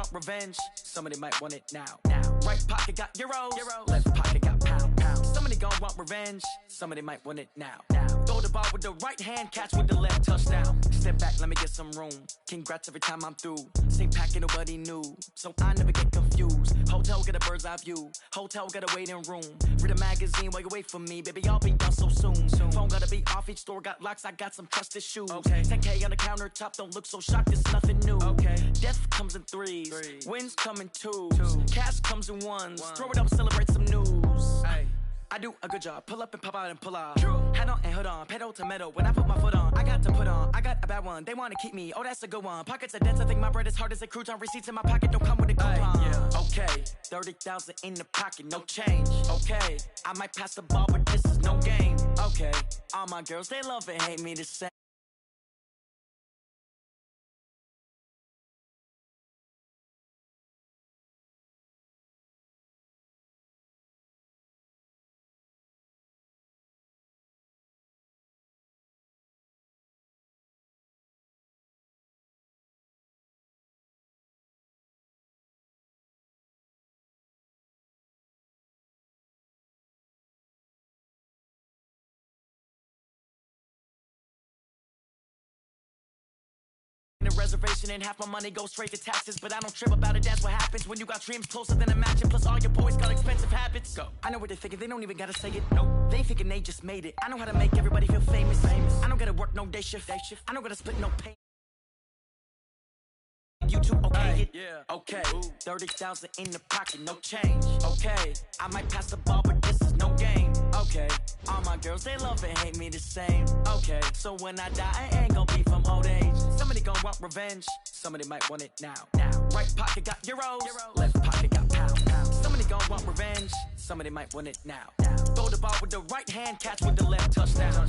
want revenge. Somebody might want it now. Right pocket got euros. Left pocket got pound. Somebody gon' want revenge. Somebody might want it now. Throw the ball with the right hand, catch with the left, touchdown. Step back, let me get some room. Congrats every time I'm through. Same packet, nobody knew, so I never get confused. Hotel get a bird's eye view. Hotel got a waiting room. Read a magazine while you wait for me, baby. I'll be done so soon. Phone gotta be off. Each store got locks. I got some trusted shoes. 10K on the countertop. Don't look so shocked. It's nothing new. Death comes in threes. Wins come in twos. Cash comes in ones. Throw it up, celebrate some news. I do a good job. Pull up and pop out and pull off. Head on and hood on. Pedal to metal. When I put my foot on, I got to put on. I got a bad one. They want to keep me. Oh, that's a good one. Pockets are dense. I think my bread is hard as a crouton. Receipts in my pocket don't come with a coupon. Okay, 30,000 in the pocket, no change. Okay, I might pass the ball, but this is no game. Okay, all my girls, they love and hate me the same. Reservation and half my money goes straight to taxes, but I don't trip about it. That's what happens when you got dreams closer than a match, and plus all your boys got expensive habits. Go. I know what they're thinking, they don't even gotta say it. Nope. They thinking they just made it. I know how to make everybody feel famous. I don't gotta work no day shift. I don't gotta split no pay. YouTube, okay, okay. 30,000 in the pocket, no change. Okay, I might pass the ball, but this is no game. Okay, all my girls, they love and hate me the same. Okay, so when I die, I ain't gon' be from old age. Somebody gon' want revenge. Somebody might want it now. Right pocket got euros. Left pocket got pound. Somebody gon' want revenge. Somebody might want it now. Throw the ball with the right hand, catch with the left, touchdown.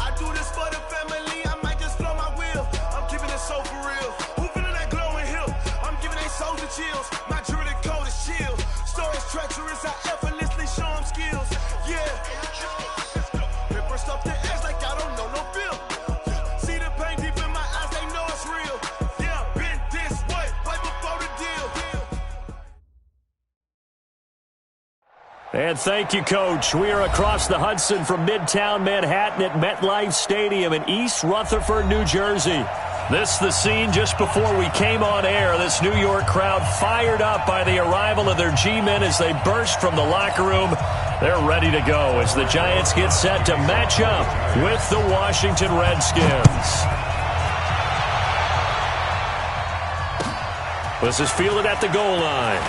I do this for the family, I might just blow my wheel. I'm keeping it so for real. Who feeling that glowing hill? I'm giving they souls the chills. My jewelry code is chill. Stories treacherous, I effortlessly show them skills. Yeah. Ripper stuff the edge like I don't know no feel. See the pain deep in my eyes, they know it's real. Yeah, been this way, right before the deal. And thank you, Coach. We are across the Hudson from Midtown Manhattan at MetLife Stadium in East Rutherford, New Jersey. This is the scene just before we came on air. This New York crowd fired up by the arrival of their G-men as they burst from the locker room. They're ready to go as the Giants get set to match up with the Washington Redskins. This is fielded at the goal line.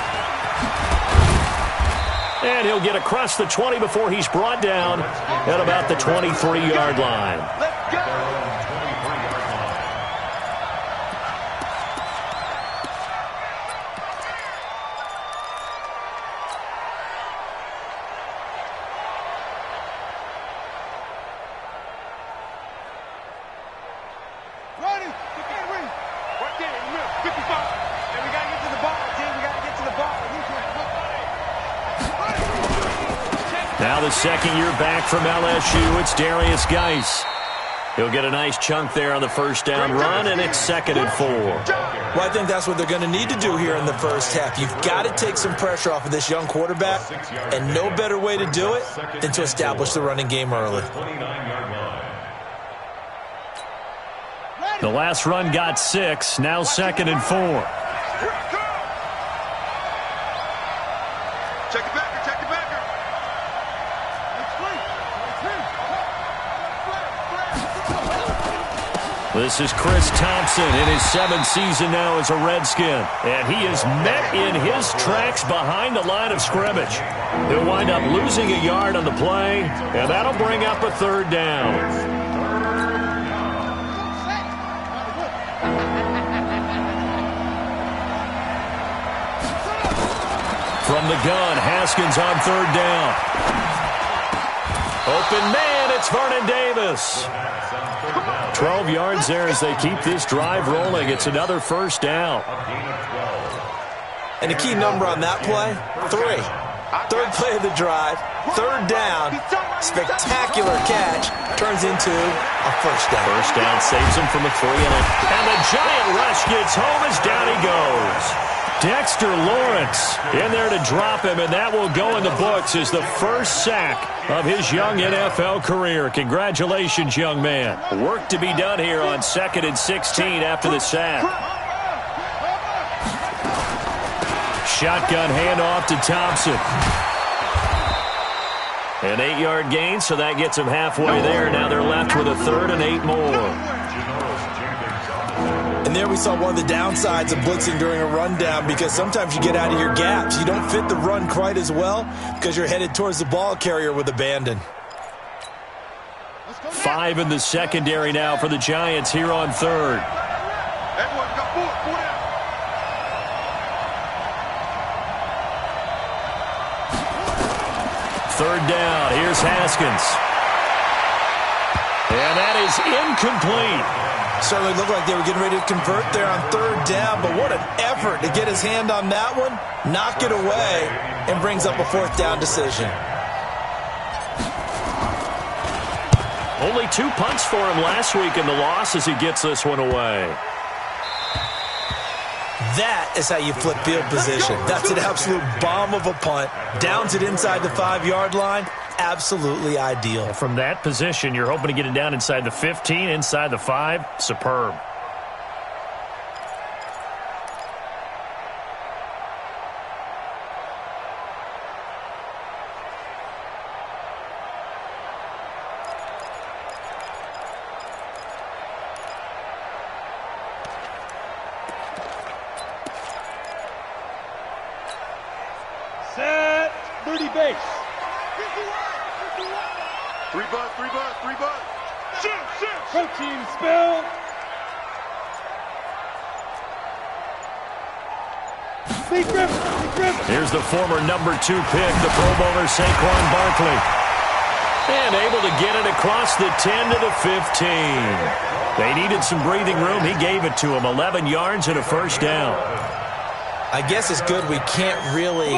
And he'll get across the 20 before he's brought down at about the 23-yard line. Let's go! Ready? Right there in the middle, 55. And we got to get to the ball, team. We got to get to the ball. Now the second year back from LSU, it's Darius Geis. He'll get a nice chunk there on the first down run, and it's 2nd and 4. Well, I think that's what they're going to need to do here in the first half. You've got to take some pressure off of this young quarterback, and no better way to do it than to establish the running game early. The last run got 6, now 2nd and 4. Check it back, check it back. This is Chris Thompson in his 7th season now as a Redskin. And he is met in his tracks behind the line of scrimmage. He'll wind up losing a yard on the play, and that'll bring up a 3rd down. From the gun, Haskins on 3rd down. Open man, it's Vernon Davis. 12 yards there as they keep this drive rolling. It's another first down. And the key number on that play, 3. Third play of the drive, third down, spectacular catch, turns into a first down. First down saves him from a 3-and-out. And the giant rush gets home as down he goes. Dexter Lawrence in there to drop him, and that will go in the books as the first sack of his young NFL career. Congratulations, young man. Work to be done here on 2nd and 16 after the sack. Shotgun handoff to Thompson. An 8-yard gain, so that gets them halfway there. Now they're left with a 3rd and 8 more. And there we saw one of the downsides of blitzing during a rundown, because sometimes you get out of your gaps. You don't fit the run quite as well because you're headed towards the ball carrier with abandon. 5 in the secondary now for the Giants here on 3rd. Third down, here's Haskins. And that is incomplete. Certainly looked like they were getting ready to convert there on 3rd down, but what an effort to get his hand on that one, knock it away, and brings up a 4th down decision. Only 2 punts for him last week in the loss as he gets this one away. That is how you flip field position. That's an absolute bomb of a punt. Downs it inside the 5-yard line. Absolutely ideal. And from that position, you're hoping to get it down inside the 15, inside the 5. Superb. Set. 30 base. 3 butt. Shoot. Protein spill. Lee Griffin. Here's the former number 2 pick, the Pro Bowler Saquon Barkley. And able to get it across the 10 to the 15. They needed some breathing room. He gave it to him. 11 yards and a first down. I guess it's good we can't really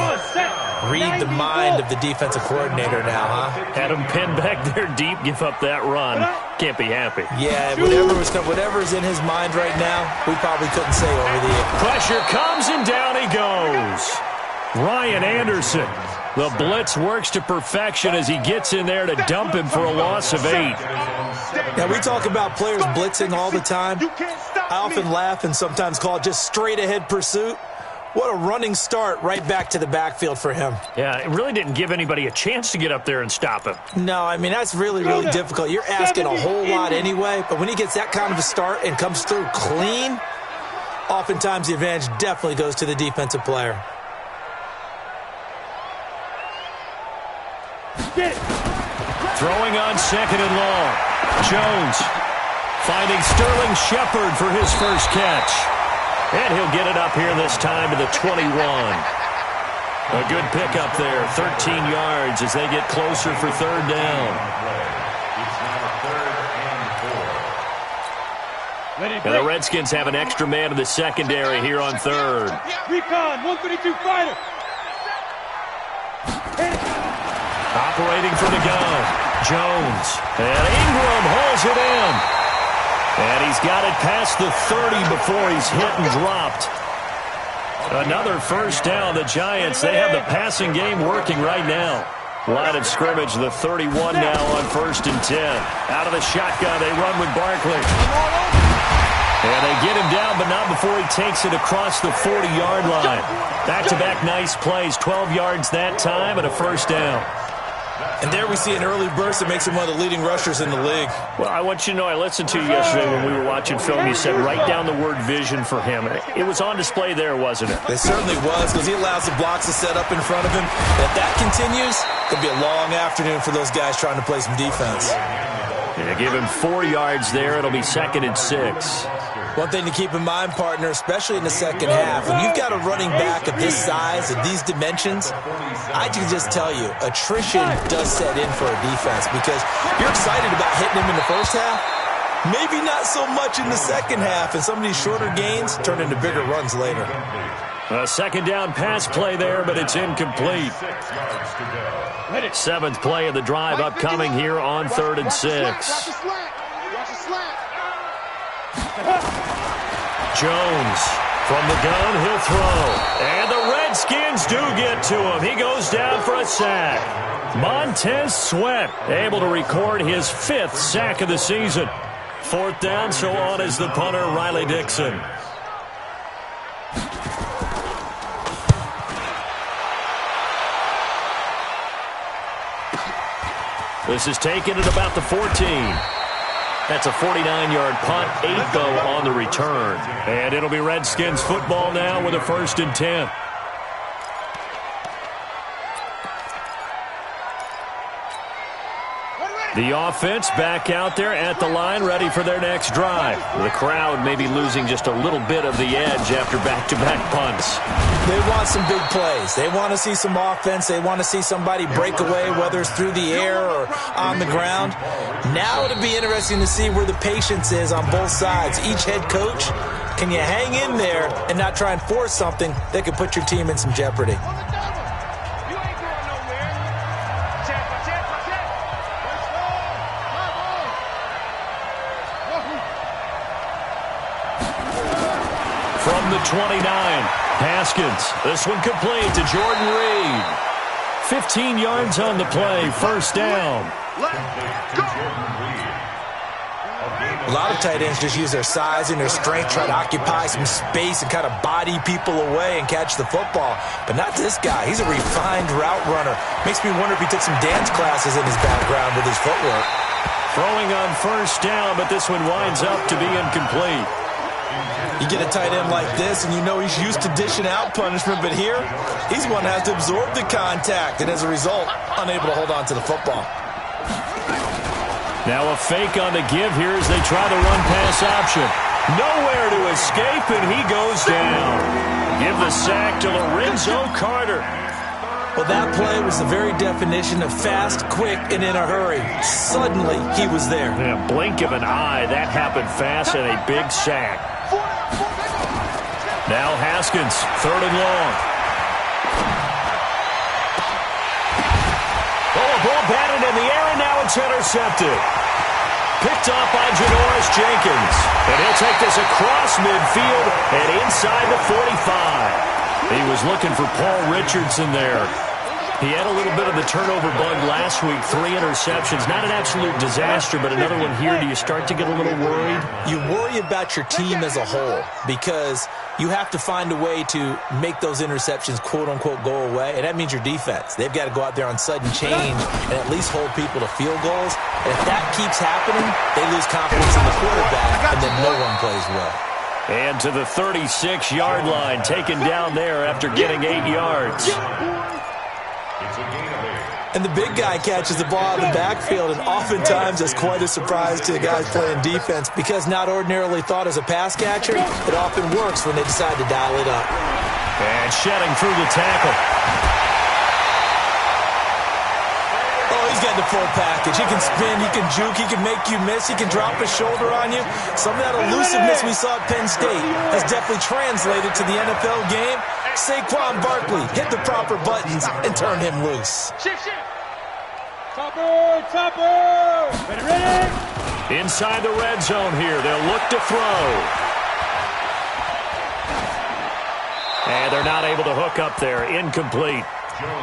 read the mind of the defensive coordinator now, huh? Had him pinned back there deep, give up that run. Can't be happy. Yeah, whatever's in his mind right now, we probably couldn't say over the air. Pressure comes and down he goes. Ryan Anderson. The blitz works to perfection as he gets in there to dump him for a loss of 8. Now, we talk about players blitzing all the time. I often laugh and sometimes call it just straight ahead pursuit. What a running start right back to the backfield for him. Yeah, it really didn't give anybody a chance to get up there and stop him. No, I mean, that's really, really difficult. You're asking a whole lot anyway, but when he gets that kind of a start and comes through clean, oftentimes the advantage definitely goes to the defensive player. Throwing on 2nd and long. Jones finding Sterling Shepard for his first catch. And he'll get it up here this time to the 21. A good pickup there, 13 yards as they get closer for 3rd down. And the Redskins have an extra man in the secondary here on 3rd. Recon, 132 fighter. Operating from the gun, Jones. And Ingram holds it in. And he's got it past the 30 before he's hit and dropped. Another first down. The Giants, they have the passing game working right now. Line of scrimmage, the 31 now on 1st and 10. Out of the shotgun, they run with Barkley. And they get him down, but not before he takes it across the 40-yard line. Back-to-back nice plays, 12 yards that time and a first down. And there we see an early burst that makes him one of the leading rushers in the league. Well, I want you to know, I listened to you yesterday when we were watching film. You said write down the word vision for him. It was on display there, wasn't it? It certainly was, because he allows the blocks to set up in front of him. If that continues, it'll be a long afternoon for those guys trying to play some defense. Yeah, give him 4 yards there. It'll be 2nd and 6. One thing to keep in mind, partner, especially in the second half, when you've got a running back of this size, of these dimensions, I can just tell you, attrition does set in for a defense, because you're excited about hitting him in the first half, Maybe not so much in the second half, and some of these shorter gains turn into bigger runs later. A second down pass play there, but it's incomplete. 7th play of the drive upcoming here on 3rd and 6. Jones from the gun, he'll throw. And the Redskins do get to him. He goes down for a sack. Montez Sweat able to record his 5th sack of the season. 4th down, so on is the punter, Riley Dixon. This is taken at about the 14. That's a 49-yard punt, 8 though on the return. And it'll be Redskins football now with a 1st and 10. The offense back out there at the line, ready for their next drive. The crowd may be losing just a little bit of the edge after back-to-back punts. They want some big plays. They want to see some offense. They want to see somebody break away, whether it's through the air or on the ground. Now it'll be interesting to see where the patience is on both sides. Each head coach, can you hang in there and not try and force something that could put your team in some jeopardy? From the 29, Haskins. This one complete to Jordan Reed. 15 yards on the play, 1st down. A lot of tight ends just use their size and their strength, try to occupy some space and kind of body people away and catch the football. But not this guy. He's a refined route runner. Makes me wonder if he took some dance classes in his background with his footwork. Throwing on 1st down, but this one winds up to be incomplete. You get a tight end like this, and you know he's used to dishing out punishment, but here, he's one that has to absorb the contact, and as a result, unable to hold on to the football. Now a fake on the give here as they try the run-pass option. Nowhere to escape, and he goes down. Give the sack to Lorenzo Carter. Well, that play was the very definition of fast, quick, and in a hurry. Suddenly, he was there. In a blink of an eye, that happened fast and a big sack. Now Haskins, 3rd and long. Oh, a ball batted in the air, and now it's intercepted. Picked up by Janoris Jenkins. And he'll take this across midfield and inside the 45. He was looking for Paul Richardson there. He had a little bit of the turnover bug last week, 3 interceptions. Not an absolute disaster, but another one here. Do you start to get a little worried? You worry about your team as a whole because you have to find a way to make those interceptions, quote-unquote, go away, and that means your defense. They've got to go out there on sudden change and at least hold people to field goals. And if that keeps happening, they lose confidence in the quarterback, and then no one plays well. And to the 36-yard line, taken down there after getting 8 yards. And the big guy catches the ball out of the backfield, and oftentimes that's quite a surprise to the guys playing defense because not ordinarily thought as a pass catcher, it often works when they decide to dial it up. And shedding through the tackle. Oh, he's got the full package. He can spin, he can juke, he can make you miss, he can drop his shoulder on you. Some of that elusiveness we saw at Penn State has definitely translated to the NFL game. Saquon Barkley hit the proper buttons and turn him loose. Topper! Ready? Inside the red zone here. They'll look to throw. And they're not able to hook up there. Incomplete.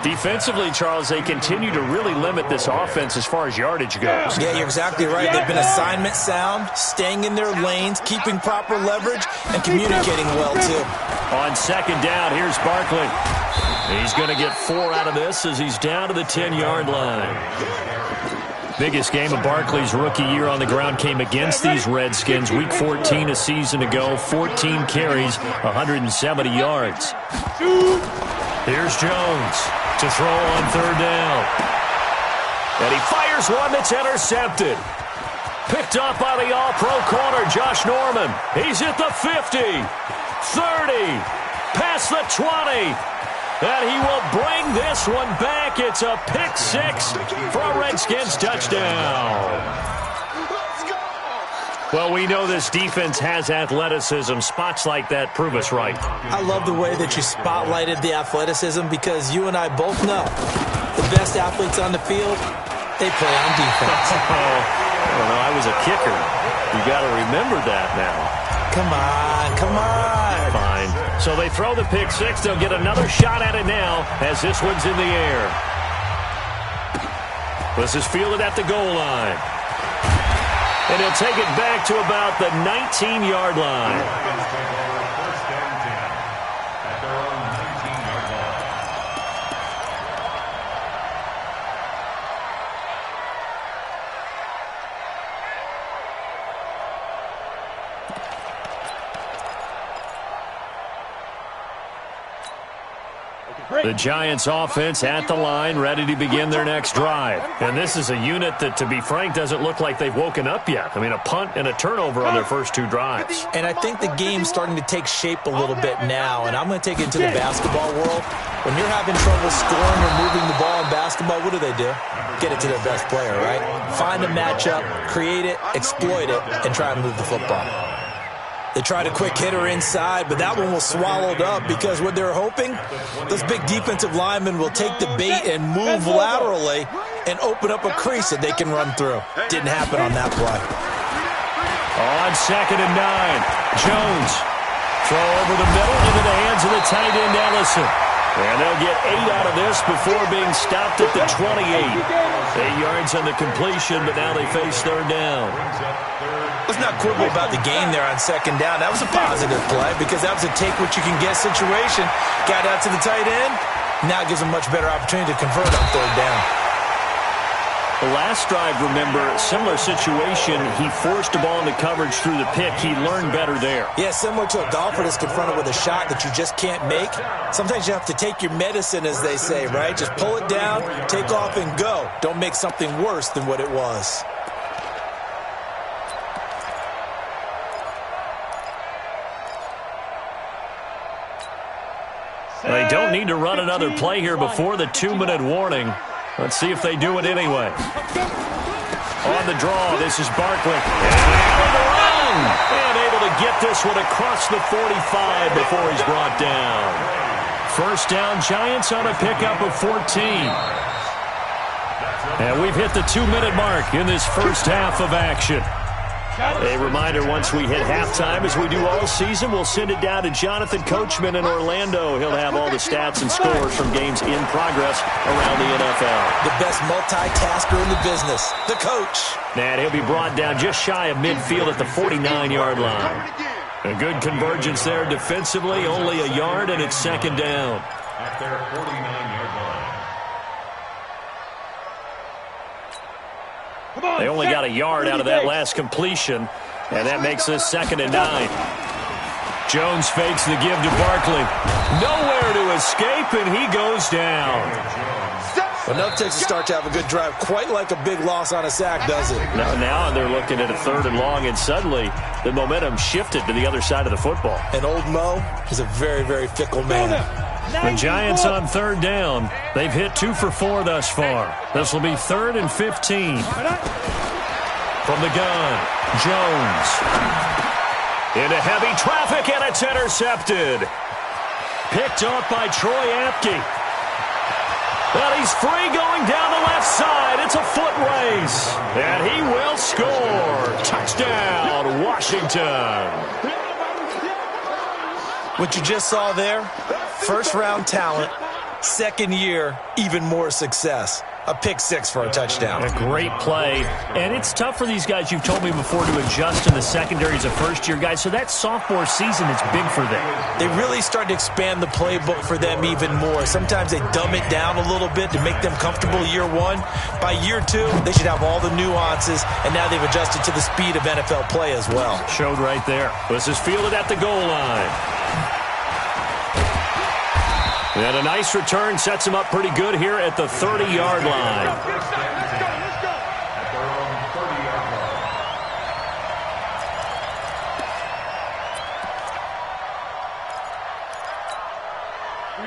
Defensively, Charles, they continue to really limit this offense as far as yardage goes. Yeah, you're exactly right. They've been assignment sound, staying in their lanes, keeping proper leverage, and communicating well, too. On 2nd down, here's Barkley. He's going to get 4 out of this as he's down to the 10-yard line. Biggest game of Barkley's rookie year on the ground came against these Redskins. Week 14 a season ago, 14 carries, 170 yards. Here's Jones to throw on 3rd down. And he fires one that's intercepted. Picked up by the all-pro corner, Josh Norman. He's at the 50, 30, past the 20. And he will bring this one back. It's a pick 6 for a Redskins touchdown. Well, we know this defense has athleticism. Spots like that prove us right. I love the way that you spotlighted the athleticism because you and I both know the best athletes on the field, they play on defense. I don't know. I was a kicker. You got to remember that now. Come on, come on. Fine. So they throw the pick six. They'll get another shot at it now as this one's in the air. This is fielded at the goal line. And he'll take it back to about the 19-yard line. The Giants offense at the line, ready to begin their next drive. And this is a unit that, to be frank, doesn't look like they've woken up yet. I mean, a punt and a turnover on their first two drives. And I think the game's starting to take shape a little bit now. And I'm going to take it to the basketball world. When you're having trouble scoring or moving the ball in basketball, what do? Get it to their best player, right? Find a matchup, create it, exploit it, and try and move the football. They tried a quick hitter inside, but that one was swallowed up because what they're hoping, those big defensive linemen will take the bait and move laterally and open up a crease that they can run through. Didn't happen on that play. On 2nd and 9, Jones. Throw over the middle into the hands of the tight end, Ellison. And they'll get 8 out of this before being stopped at the 28. 8 yards on the completion, but now they face third down. Let's not quibble about the game there on 2nd down. That was a positive play because that was a take-what-you-can-get situation. Got out to the tight end. Now it gives them much better opportunity to convert on third down. The last drive, remember, similar situation. He forced the ball into coverage through the pick. He learned better there. Yeah, similar to a golfer that's confronted with a shot that you just can't make. Sometimes you have to take your medicine, as they say, right? Just pull it down, take off, and go. Don't make something worse than what it was. They don't need to run another play here before the 2-minute warning. Let's see if they do it anyway. On the draw, this is Barkley. And able to get this one across the 45 before he's brought down. First down, Giants on a pickup of 14. And we've hit the 2-minute mark in this first half of action. A reminder, once we hit halftime, as we do all season, we'll send it down to Jonathan Coachman in Orlando. He'll have all the stats and scores from games in progress around the NFL. The best multitasker in the business, the coach. And he'll be brought down just shy of midfield at the 49-yard line. A good convergence there defensively, only a yard, and it's 2nd down. At their 49-yard line. They only got a yard out of that last completion, and that makes this 2nd and 9. Jones fakes the give to Barkley. Nowhere to escape, and he goes down. Enough takes a start to have a good drive. Quite like a big loss on a sack, does it? Now they're looking at a 3rd and long, and suddenly the momentum shifted to the other side of the football. And old Mo is a very, very fickle man. The Giants on 3rd down. They've hit 2 for 4 thus far. This will be 3rd and 15. From the gun, Jones. Into heavy traffic, and it's intercepted. Picked up by Troy Apke. But he's free going down the left side. It's a foot race. And he will score. Touchdown, Washington. What you just saw there, first-round talent, 2nd year, even more success. A pick 6 for a touchdown. A great play. And it's tough for these guys, you've told me before, to adjust in the secondary as a first-year guy. So that sophomore season is big for them. They really start to expand the playbook for them even more. Sometimes they dumb it down a little bit to make them comfortable year 1. By year 2, they should have all the nuances, and now they've adjusted to the speed of NFL play as well. Showed right there. This is fielded at the goal line. And a nice return sets him up pretty good here at the 30-yard line.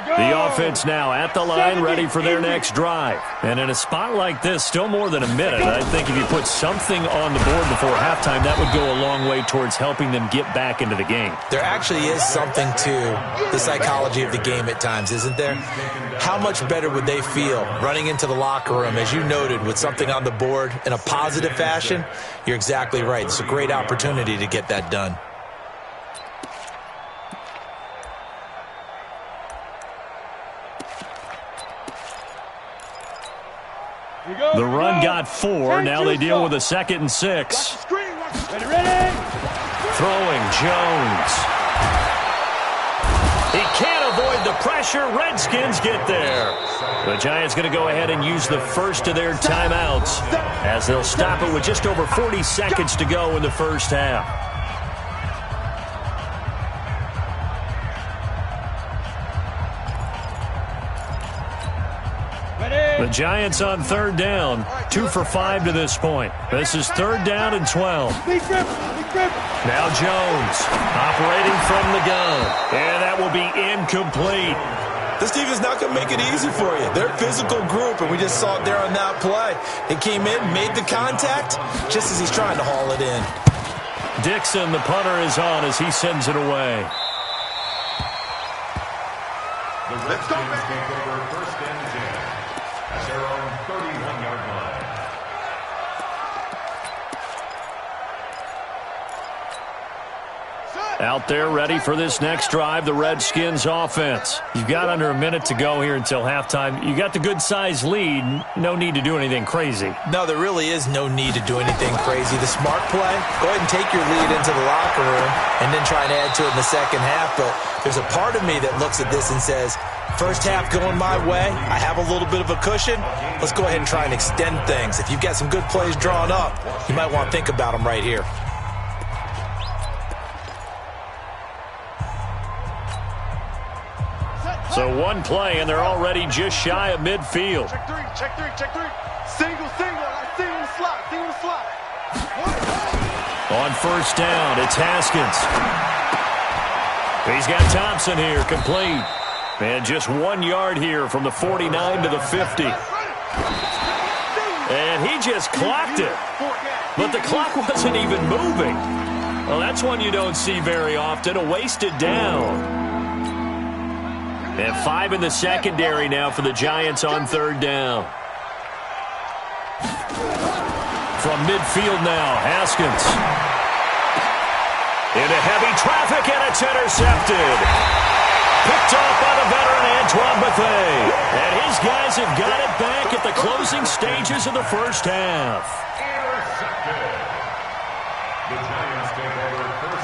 The offense now at the line, ready for their next drive. And in a spot like this, still more than a minute, I think if you put something on the board before halftime, that would go a long way towards helping them get back into the game. There actually is something to the psychology of the game at times, isn't there? How much better would they feel running into the locker room, as you noted, with something on the board in a positive fashion? You're exactly right. It's a great opportunity to get that done. The run got 4. Now they deal with a 2nd and 6. Ready? Throwing Jones. He can't avoid the pressure. Redskins get there. The Giants going to go ahead and use the first of their timeouts as they'll stop it with just over 40 seconds to go in the first half. The Giants on 3rd down, 2 for 5 to this point. This is 3rd down and 12. Now Jones operating from the gun, and that will be incomplete. This defense is not going to make it easy for you. They're a physical group, and we just saw it there on that play. It came in, made the contact, just as he's trying to haul it in. Dixon, the punter, is on as he sends it away. The Redskins take over 1st and 10 at their own 31-yard line. Out there ready for this next drive, the Redskins offense. You've got under a minute to go here until halftime. You got the good-sized lead. No need to do anything crazy. No, there really is no need to do anything crazy. The smart play, go ahead and take your lead into the locker room and then try and add to it in the second half. But there's a part of me that looks at this and says, first half going my way, I have a little bit of a cushion. Let's go ahead and try and extend things. If you've got some good plays drawn up, you might want to think about them right here. So one play, and they're already just shy of midfield. Check three. Single. Single slot. On 1st down, it's Haskins. He's got Thompson here, complete. And just 1 yard here from the 49 to the 50. And he just clocked it. But the clock wasn't even moving. Well, that's one you don't see very often, a wasted down. And 5 in the secondary now for the Giants on 3rd down. From midfield now, Haskins. Into heavy traffic, and it's intercepted. Picked off by the veteran Antoine Bethea. And his guys have got it back at the closing stages of the first half.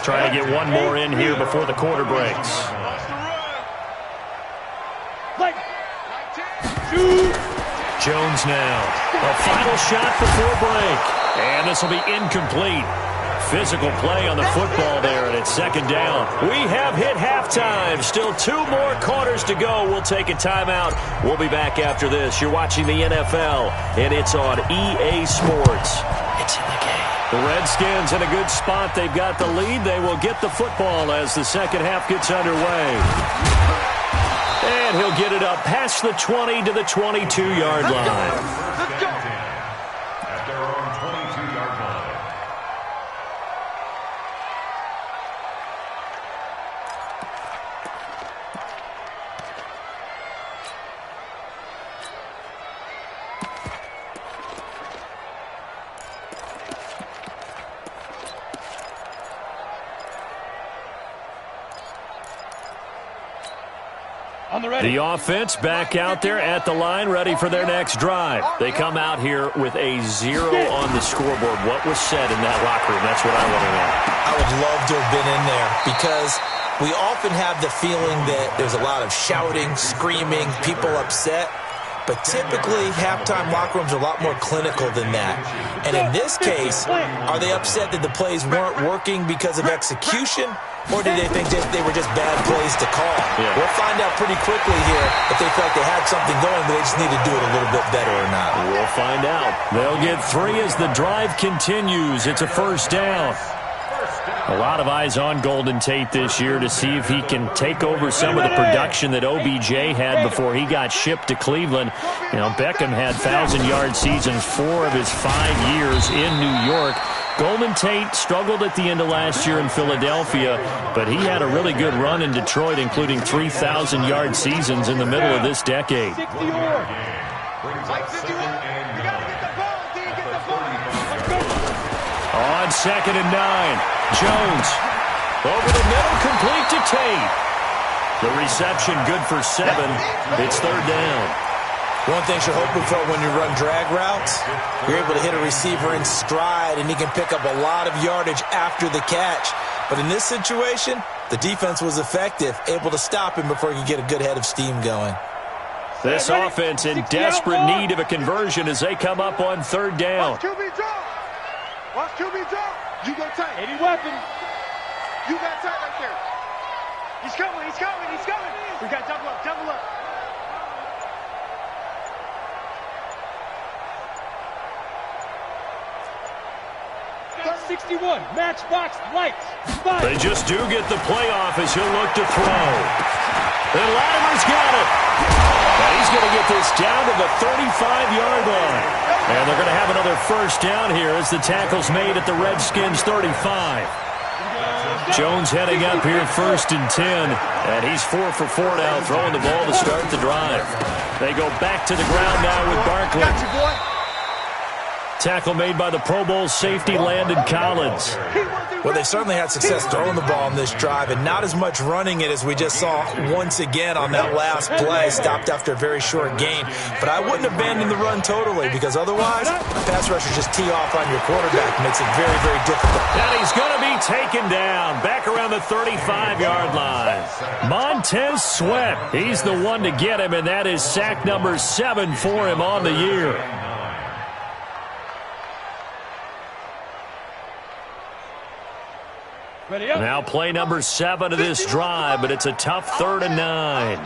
Trying to get one more in here before the quarter breaks. Jones now. A final shot before break. And this will be incomplete. Physical play on the football there, and it's 2nd down. We have hit halftime. Still 2 more quarters to go. We'll take a timeout. We'll be back after this. You're watching the NFL, and it's on EA Sports. It's in the game. The Redskins in a good spot. They've got the lead. They will get the football as the second half gets underway. And he'll get it up past the 20 to the 22-yard line. Let's go. At their own 22-yard line. The offense back out there at the line, ready for their next drive. They come out here with a 0 on the scoreboard. What was said in that locker room? That's what I want to know. I would love to have been in there because we often have the feeling that there's a lot of shouting, screaming, people upset. But typically, halftime locker rooms are a lot more clinical than that. And in this case, are they upset that the plays weren't working because of execution? Or did they think that they were just bad plays to call? Yeah. We'll find out pretty quickly here if they felt like they had something going, but they just need to do it a little bit better or not. We'll find out. They'll get 3 as the drive continues. It's a 1st down. A lot of eyes on Golden Tate this year to see if he can take over some of the production that OBJ had before he got shipped to Cleveland. You know, Beckham had 1,000-yard seasons 4 of his 5 years in New York. Golden Tate struggled at the end of last year in Philadelphia, but he had a really good run in Detroit, including 3,000-yard seasons in the middle of this decade. On 2nd and 9, Jones over the middle, complete to Tate. The reception good for 7. It's 3rd down. One thing you're hoping for when you run drag routes, you're able to hit a receiver in stride, and he can pick up a lot of yardage after the catch. But in this situation, the defense was effective, able to stop him before he could get a good head of steam going. This offense in desperate need of a conversion as they come up on 3rd down. Watch QB drop. Watch QB drop. You go tight. Any weapon. You got tight right there. He's coming. He's coming. He's coming. We got double up. Double up. 61, matchbox lights. 5. They just do get the playoff as he'll look to throw. And Latimer's got it. And he's going to get this down to the 35-yard line. And they're going to have another 1st down here as the tackle's made at the Redskins' 35. Jones heading up here 1st and 10. And he's 4 for 4 now, throwing the ball to start the drive. They go back to the ground now with Barkley. Got you, boy. Tackle made by the Pro Bowl safety Landon Collins. Well, they certainly had success throwing the ball on this drive and not as much running it as we just saw once again on that last play. Stopped after a very short gain. But I wouldn't abandon the run totally because otherwise, pass rushers just tee off on your quarterback. Makes it very, very difficult. And he's going to be taken down back around the 35-yard line. Montez Sweat, he's the one to get him, and that is sack number 7 for him on the year. Now play number 7 of this drive, but it's a tough 3rd and 9.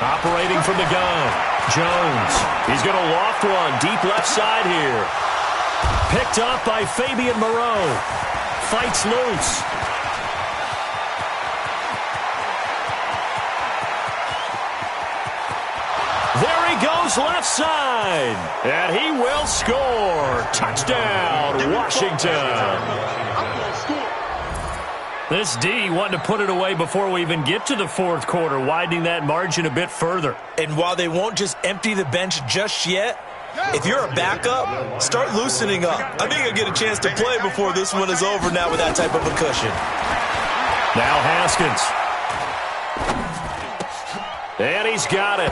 Operating from the gun, Jones. He's going to loft one deep left side here. Picked up by Fabian Moreau. Fights loose. There he goes left side. And he will score. Touchdown, Washington. This D wanting to put it away before we even get to the 4th quarter, widening that margin a bit further. And while they won't just empty the bench just yet, if you're a backup, start loosening up. I think you'll get a chance to play before this one is over now with that type of a cushion. Now Haskins. And he's got it.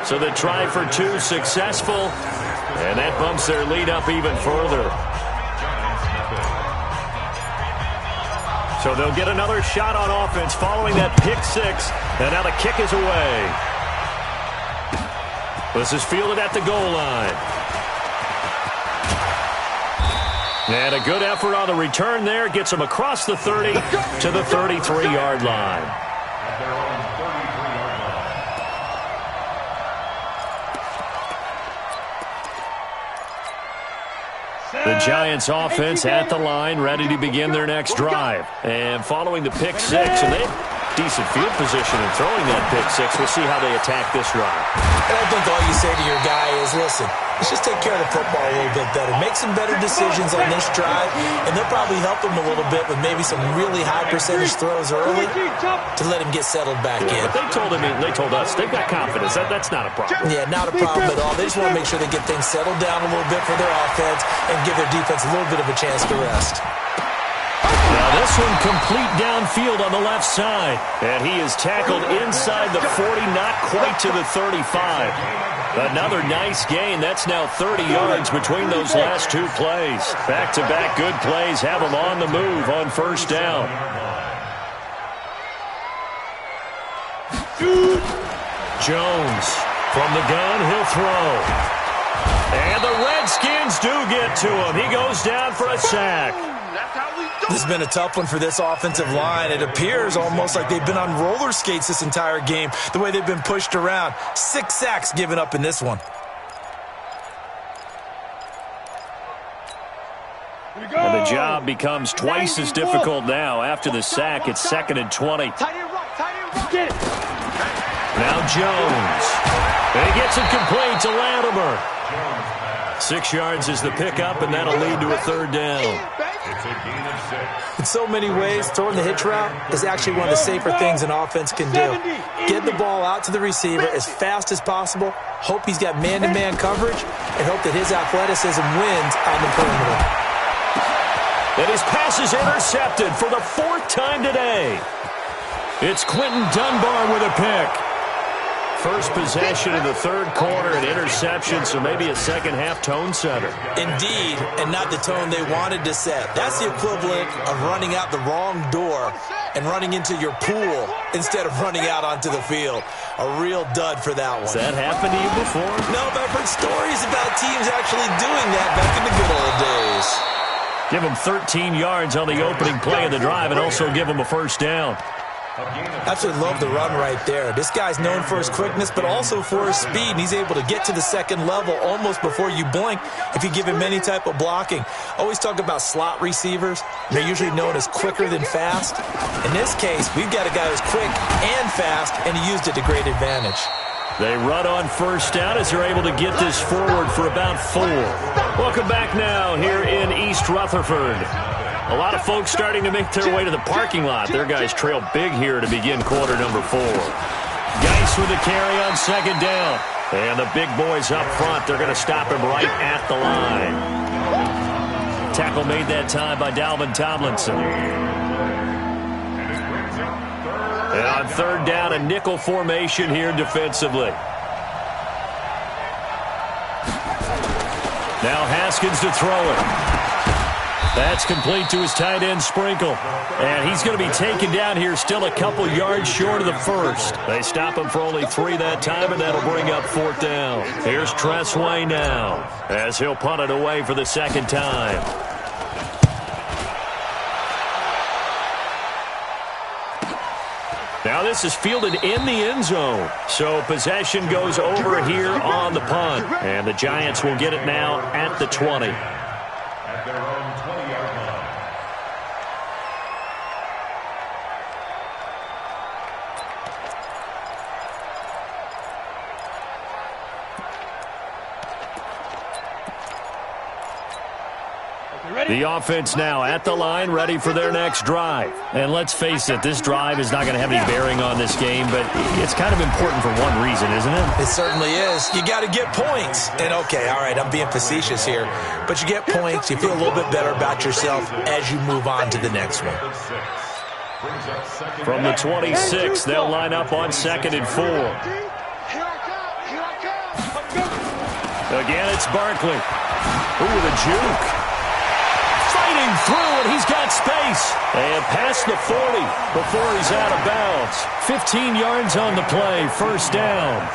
So the try for 2 successful, and that bumps their lead up even further. So they'll get another shot on offense following that pick 6, and now the kick is away. This is fielded at the goal line. And a good effort on the return there gets them across the 30 to the 33-yard line. The Giants offense at the line, ready to begin their next drive. And following the pick 6, and they have decent field position in throwing that pick 6. We'll see how they attack this drive. And I think all you say to your guy is, listen, let's just take care of the football a little bit better. Make some better decisions on this drive, and they'll probably help him a little bit with maybe some really high percentage throws early to let him get settled back in. But they told us, they've got confidence. That's not a problem. Yeah, not a problem at all. They just want to make sure they get things settled down a little bit for their offense and give their defense a little bit of a chance to rest. Now this one complete downfield on the left side. And he is tackled inside the 40, not quite to the 35. Another nice gain. That's now 30 yards between those last 2 plays. Back-to-back good plays have him on the move on 1st down. Jones from the gun, he'll throw. And the Redskins do get to him. He goes down for a sack. This has been a tough one for this offensive line. It appears almost like they've been on roller skates this entire game, the way they've been pushed around. 6 sacks given up in this one. And the job becomes twice as difficult now. After the sack, it's 2nd and 20. Now Jones. And he gets it complete to Latimer. 6 yards is the pickup, and that'll lead to a 3rd down. It's a gain of 6. In so many ways, throwing the hitch route is actually one of the safer things an offense can do. Get the ball out to the receiver as fast as possible, hope he's got man-to-man coverage, and hope that his athleticism wins on the perimeter. And his pass is intercepted for the 4th time today. It's Quentin Dunbar with a pick. First possession in the 3rd quarter, an interception, so maybe a second-half tone setter. Indeed, and not the tone they wanted to set. That's the equivalent of running out the wrong door and running into your pool instead of running out onto the field. A real dud for that one. Has that happened to you before? No, but I've heard stories about teams actually doing that back in the good old days. Give him 13 yards on the opening play of the drive and also give him a 1st down. Absolutely love the run right there. This guy's known for his quickness, but also for his speed, and he's able to get to the 2nd level almost before you blink if you give him any type of blocking. Always talk about slot receivers. They're usually known as quicker than fast. In this case, we've got a guy who's quick and fast, and he used it to great advantage. They run on 1st down as they're able to get this forward for about 4. Welcome back now here in East Rutherford. A lot of folks starting to make their way to the parking lot. Their guys trail big here to begin quarter number 4. Geis with the carry on 2nd down. And the big boys up front, they're going to stop him right at the line. Tackle made that time by Dalvin Tomlinson. And on 3rd down, a nickel formation here defensively. Now Haskins to throw it. That's complete to his tight end, Sprinkle. And he's going to be taken down here still a couple yards short of the 1st. They stop him for only 3 that time, and that'll bring up 4th down. Here's Tressway now as he'll punt it away for the 2nd time. Now this is fielded in the end zone. So possession goes over here on the punt. And the Giants will get it now at the 20. At their own 20-yard line. The offense now at the line, ready for their next drive. And let's face it, this drive is not going to have any bearing on this game, but it's kind of important for one reason, isn't it? It certainly is. You got to get points. And okay, all right, I'm being facetious here, but you get points, you feel a little bit better about yourself as you move on to the next one. From the 26, they'll line up on 2nd and 4. Again, it's Barkley. Ooh, with a juke. Fighting through, and he's got space. And past the 40 before he's out of bounds. 15 yards on the play, 1st down.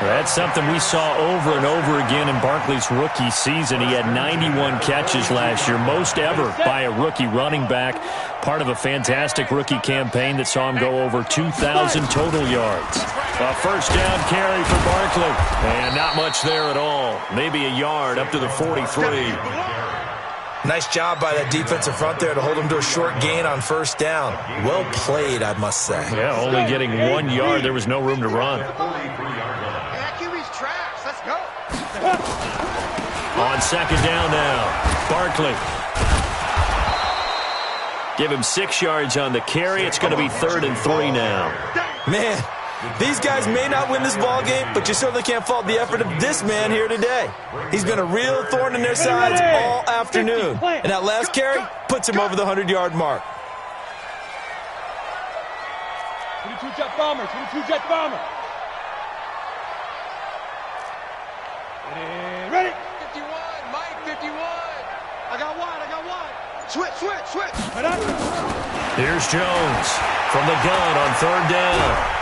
That's something we saw over and over again in Barkley's rookie season. He had 91 catches last year, most ever by a rookie running back. Part of a fantastic rookie campaign that saw him go over 2,000 total yards. A 1st down carry for Barkley. And not much there at all. Maybe a yard up to the 43. Nice job by that defensive front there to hold him to a short gain on 1st down. Well played, I must say. Yeah, only getting 1 yard. There was no room to run. On 2nd down now, Barkley. Give him 6 yards on the carry. It's going to be 3rd and 3 now. Man, these guys may not win this ball game, but you certainly can't fault the effort of this man here today. He's been a real thorn in their sides all afternoon. And that last carry puts him over the 100-yard mark. 22 jet bomber, 22 jet bomber. Ready? 51, Mike, 51. I got one. Switch. Here's Jones from the gun on 3rd down.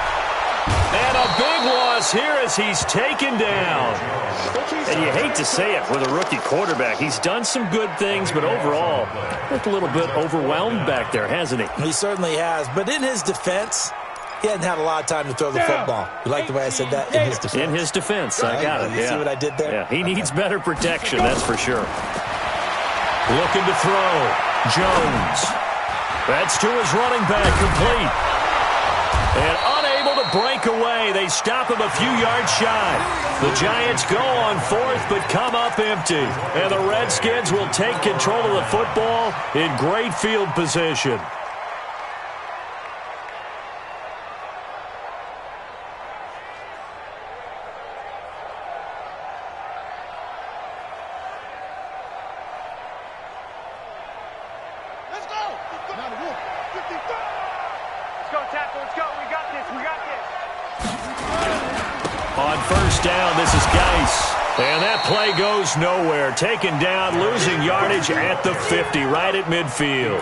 And a big loss here as he's taken down. And you hate to say it with a rookie quarterback. He's done some good things, but overall, looked a little bit overwhelmed back there, hasn't he? He certainly has. But in his defense, he hadn't had a lot of time to throw the football. You like the way I said that? In his defense. In his defense, I got it. You see what I did there? Yeah, he needs better protection, that's for sure. Looking to throw. Jones. That's to his running back, complete. And unable to break away. They stop him a few yards shy. The Giants go on fourth but come up empty. And the Redskins will take control of the football in great field position. On first down, this is Geis. And that play goes nowhere. Taken down, losing yardage at the 50, right at midfield.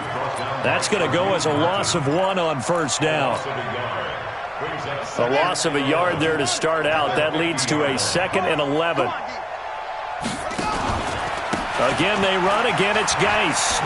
That's going to go as a loss of 1 on first down. A loss of a yard there to start out. That leads to a 2nd and 11. Again, they run. Again, it's Geis.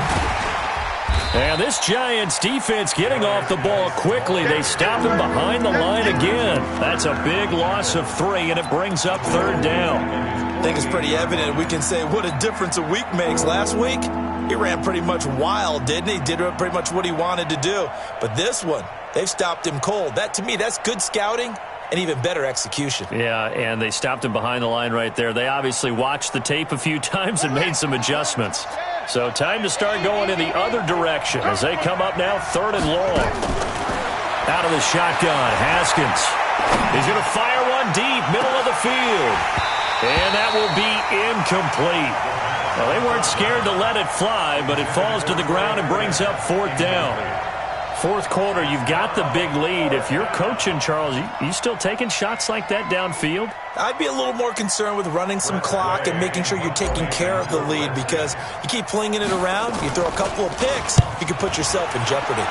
And this Giants defense getting off the ball quickly. They stop him behind the line again. That's a big loss of 3, and it brings up 3rd down. I think it's pretty evident. We can say what a difference a week makes. Last week, he ran pretty much wild, didn't he? Did pretty much what he wanted to do. But this one, they've stopped him cold. That, to me, that's good scouting and even better execution. Yeah, and they stopped him behind the line right there. They obviously watched the tape a few times and made some adjustments. So time to start going in the other direction as they come up now 3rd and long. Out of the shotgun, Haskins. He's going to fire one deep, middle of the field. And that will be incomplete. Well, they weren't scared to let it fly, but it falls to the ground and brings up 4th down. 4th quarter, you've got the big lead. If you're coaching, Charles, you still taking shots like that downfield? I'd be a little more concerned with running some clock and making sure you're taking care of the lead, because you keep flinging it around, you throw a couple of picks, you can put yourself in jeopardy.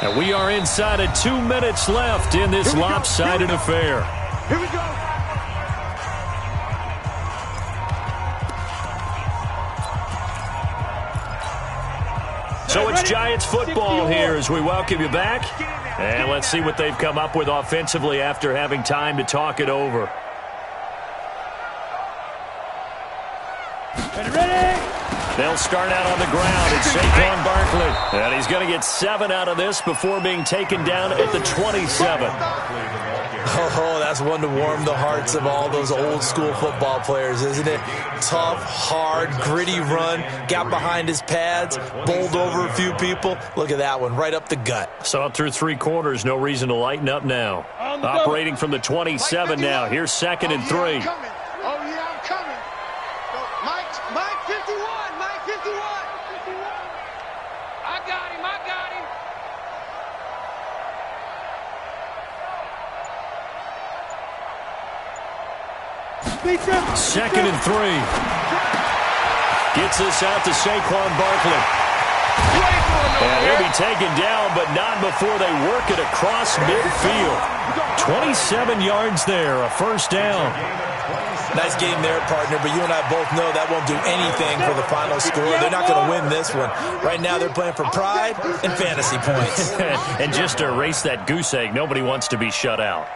And we are inside of 2 minutes left in this lopsided affair. Here we go. So it's Giants football here as we welcome you back. And let's see what they've come up with offensively after having time to talk it over. Ready? They'll start out on the ground. It's Saquon Barkley. And he's going to get 7 out of this before being taken down at the 27. Oh, that's one to warm the hearts of all those old school football players, isn't it? Tough, hard, gritty run, got behind his pads, bowled over a few people. Look at that one, right up the gut. Saw it through 3 quarters, no reason to lighten up now. Operating from the 27 now. Here's 2nd and 3. Oh, yeah, I'm coming. Mike 51, Mike 51. I got him. 2nd and 3. Gets this out to Saquon Barkley. And he'll be taken down, but not before they work it across midfield. 27 yards there, a 1st down. Nice game there, partner, but you and I both know that won't do anything for the final score. They're not going to win this one. Right now they're playing for pride and fantasy points. And just to erase that goose egg, nobody wants to be shut out.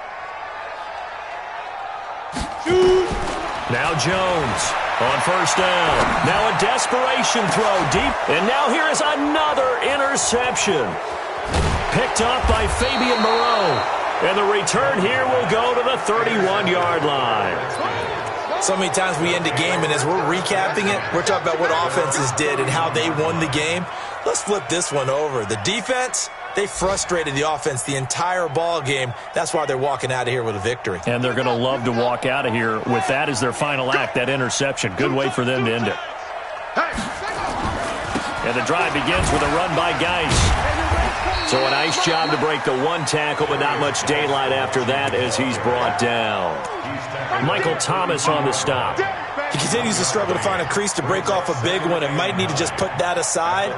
Now Jones on 1st down. Now a desperation throw deep. And now here is another interception. Picked up by Fabian Moreau. And the return here will go to the 31-yard line. So many times we end a game, and as we're recapping it, we're talking about what offenses did and how they won the game. Let's flip this one over. The defense, they frustrated the offense the entire ball game. That's why they're walking out of here with a victory. And they're going to love to walk out of here with that as their final act, that interception. Good way for them to end it. And the drive begins with a run by Geis. So a nice job to break the 1 tackle, but not much daylight after that as he's brought down. Michael Thomas on the stop. He continues to struggle to find a crease to break off a big one and might need to just put that aside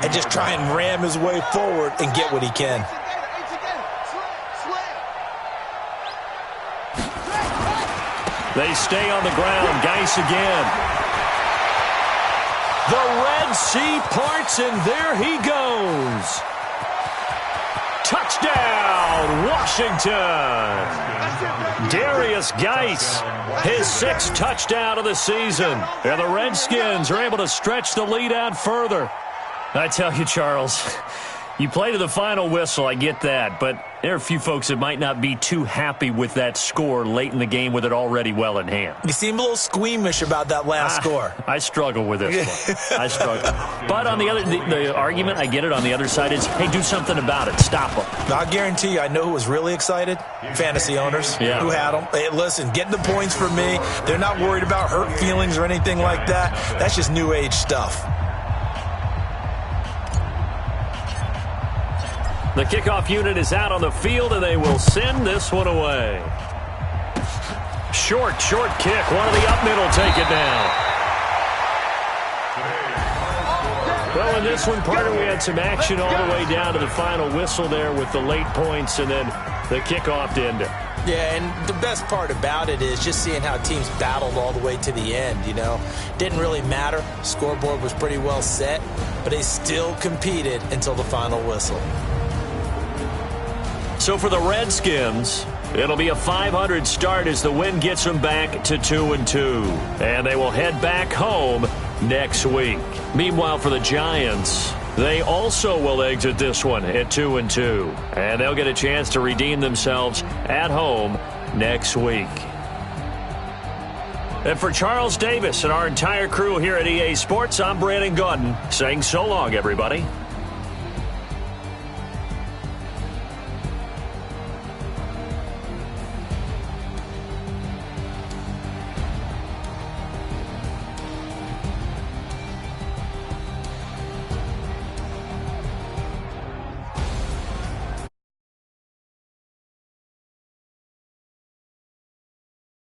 and just try and ram his way forward and get what he can. They stay on the ground. Geis again. The Red Sea parts, and there he goes. Touchdown, Washington. Darius Derrius Guice, his 6th touchdown of the season. And the Redskins are able to stretch the lead out further. I tell you, Charles, you play to the final whistle, I get that, but there are a few folks that might not be too happy with that score late in the game with it already well in hand. You seem a little squeamish about that last score. I struggle with this one. I struggle. But on the argument, I get it, on the other side is, hey, do something about it. Stop them. I'll guarantee you, I know who was really excited. Fantasy owners who had them. Hey, listen, getting the points for me. They're not worried about hurt feelings or anything like that. That's just new age stuff. The kickoff unit is out on the field, and they will send this one away. Short kick. One of the up middle take it down. Well, in this one, Parker, we had some action all the way down to the final whistle there with the late points and then the kickoff to end it. Yeah, and the best part about it is just seeing how teams battled all the way to the end, you know. Didn't really matter. Scoreboard was pretty well set, but they still competed until the final whistle. So for the Redskins, it'll be a .500 start as the win gets them back to 2-2. And they will head back home next week. Meanwhile, for the Giants, they also will exit this one at 2-2. And they'll get a chance to redeem themselves at home next week. And for Charles Davis and our entire crew here at EA Sports, I'm Brandon Gaudin saying so long, everybody.